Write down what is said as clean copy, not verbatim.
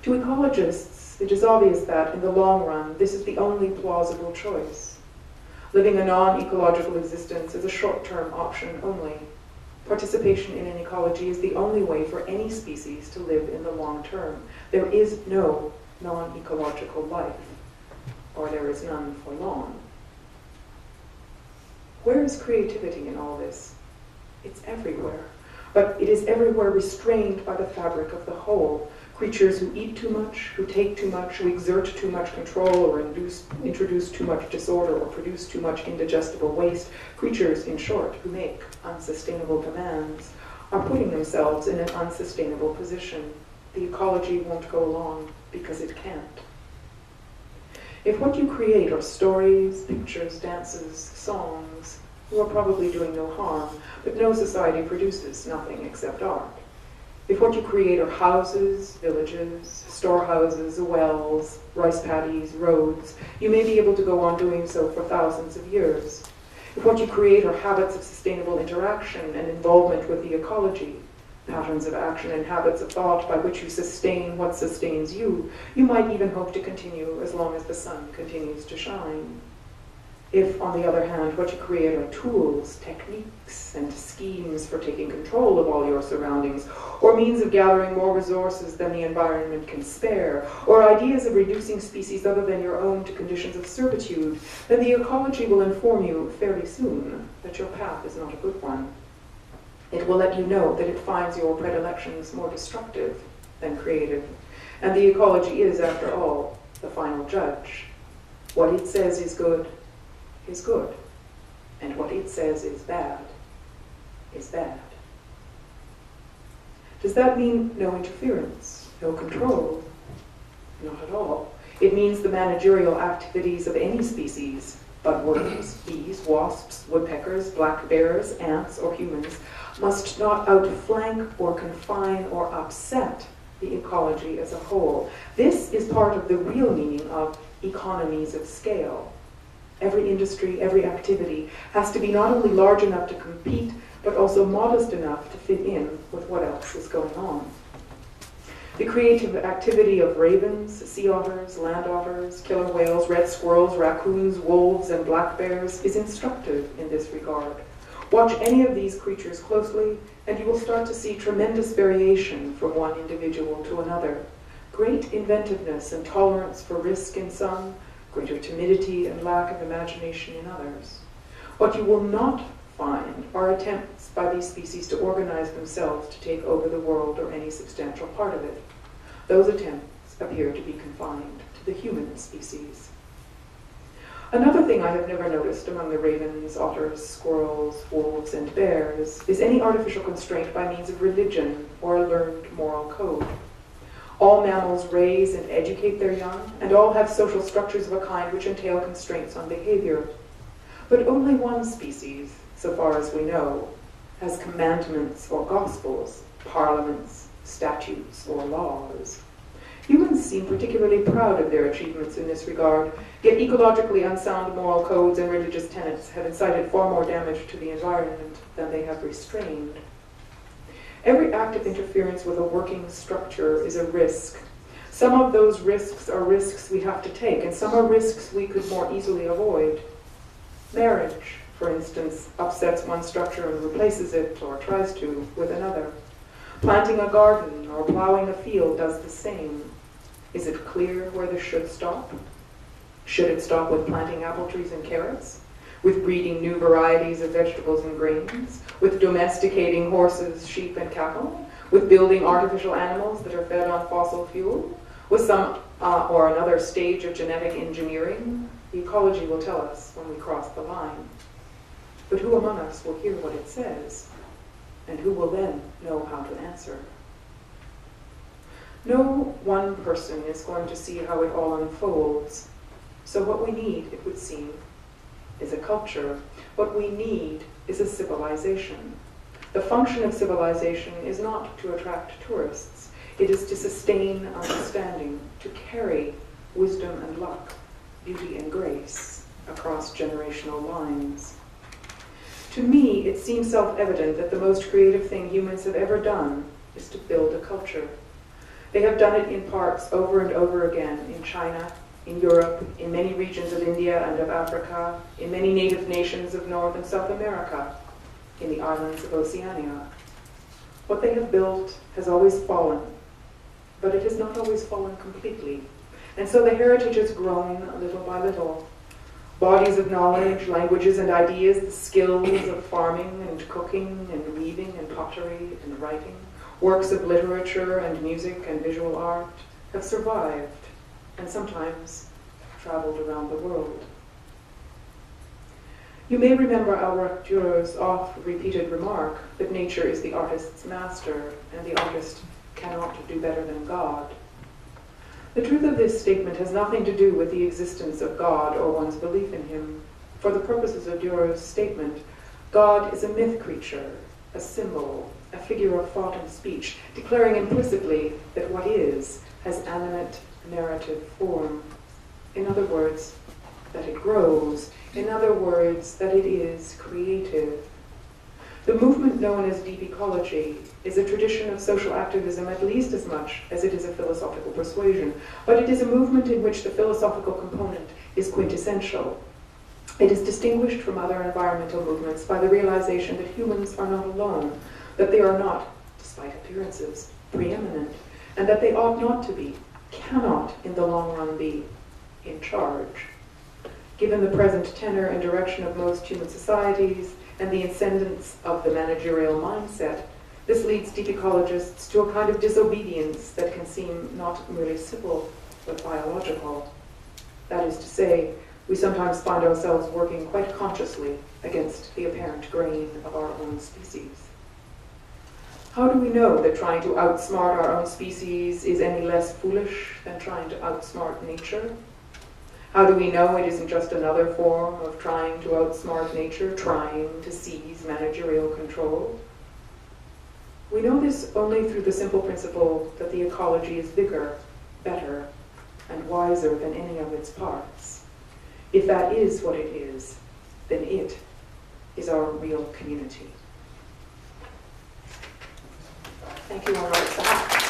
To ecologists, it is obvious that, in the long run, this is the only plausible choice. Living a non-ecological existence is a short-term option only. Participation in an ecology is the only way for any species to live in the long term. There is no non-ecological life, or there is none for long. Where is creativity in all this? It's everywhere, but it is everywhere restrained by the fabric of the whole. Creatures who eat too much, who take too much, who exert too much control or introduce too much disorder or produce too much indigestible waste, creatures, in short, who make unsustainable demands, are putting themselves in an unsustainable position. The ecology won't go along because it can't. If what you create are stories, pictures, dances, songs, you are probably doing no harm, but no society produces nothing except art. If what you create are houses, villages, storehouses, wells, rice paddies, roads, you may be able to go on doing so for thousands of years. If what you create are habits of sustainable interaction and involvement with the ecology, patterns of action and habits of thought by which you sustain what sustains you, you might even hope to continue as long as the sun continues to shine. If, on the other hand, what you create are tools, techniques, and schemes for taking control of all your surroundings, or means of gathering more resources than the environment can spare, or ideas of reducing species other than your own to conditions of servitude, then the ecology will inform you fairly soon that your path is not a good one. It will let you know that it finds your predilections more destructive than creative, and the ecology is, after all, the final judge. What it says is good, and what it says is bad, is bad. Does that mean no interference, no control? Not at all. It means the managerial activities of any species, budworms, bees, wasps, woodpeckers, black bears, ants, or humans, must not outflank or confine or upset the ecology as a whole. This is part of the real meaning of economies of scale. Every industry, every activity has to be not only large enough to compete, but also modest enough to fit in with what else is going on. The creative activity of ravens, sea otters, land otters, killer whales, red squirrels, raccoons, wolves, and black bears is instructive in this regard. Watch any of these creatures closely, and you will start to see tremendous variation from one individual to another. Great inventiveness and tolerance for risk in some, greater timidity and lack of imagination in others. What you will not find are attempts by these species to organize themselves to take over the world or any substantial part of it. Those attempts appear to be confined to the human species. Another thing I have never noticed among the ravens, otters, squirrels, wolves, and bears is any artificial constraint by means of religion or a learned moral code. All mammals raise and educate their young, and all have social structures of a kind which entail constraints on behavior. But only one species, so far as we know, has commandments or gospels, parliaments, statutes, or laws. Humans seem particularly proud of their achievements in this regard, yet ecologically unsound moral codes and religious tenets have incited far more damage to the environment than they have restrained. Every act of interference with a working structure is a risk. Some of those risks are risks we have to take, and some are risks we could more easily avoid. Marriage, for instance, upsets one structure and replaces it, or tries to, with another. Planting a garden or plowing a field does the same. Is it clear where this should stop? Should it stop with planting apple trees and carrots? With breeding new varieties of vegetables and grains? With domesticating horses, sheep, and cattle? With building artificial animals that are fed on fossil fuel? With some or another stage of genetic engineering? The ecology will tell us when we cross the line. But who among us will hear what it says? And who will then know how to answer? No one person is going to see how it all unfolds. So what we need, it would seem, is a culture. What we need is a civilization. The function of civilization is not to attract tourists. It is to sustain understanding, to carry wisdom and luck, beauty and grace across generational lines. To me, it seems self-evident that the most creative thing humans have ever done is to build a culture. They have done it in parks over and over again in China, in Europe, in many regions of India and of Africa, in many native nations of North and South America, in the islands of Oceania. What they have built has always fallen, but it has not always fallen completely. And so the heritage has grown little by little. Bodies of knowledge, languages and ideas, the skills of farming and cooking and weaving and pottery and writing, works of literature and music and visual art have survived and sometimes traveled around the world. You may remember Albrecht Dürer's oft-repeated remark that nature is the artist's master and the artist cannot do better than God. The truth of this statement has nothing to do with the existence of God or one's belief in him. For the purposes of Dürer's statement, God is a myth creature, a symbol, a figure of thought and speech, declaring implicitly that what is has animate narrative form. In other words, that it grows. In other words, that it is creative. The movement known as deep ecology is a tradition of social activism at least as much as it is a philosophical persuasion, but it is a movement in which the philosophical component is quintessential. It is distinguished from other environmental movements by the realization that humans are not alone, that they are not, despite appearances, preeminent, and that they ought not to be, cannot in the long run be, in charge. Given the present tenor and direction of most human societies and the ascendance of the managerial mindset, this leads deep ecologists to a kind of disobedience that can seem not merely civil, but biological. That is to say, we sometimes find ourselves working quite consciously against the apparent grain of our own species. How do we know that trying to outsmart our own species is any less foolish than trying to outsmart nature? How do we know it isn't just another form of trying to outsmart nature, trying to seize managerial control? We know this only through the simple principle that the ecology is bigger, better, and wiser than any of its parts. If that is what it is, then it is our real community. Thank you, all right.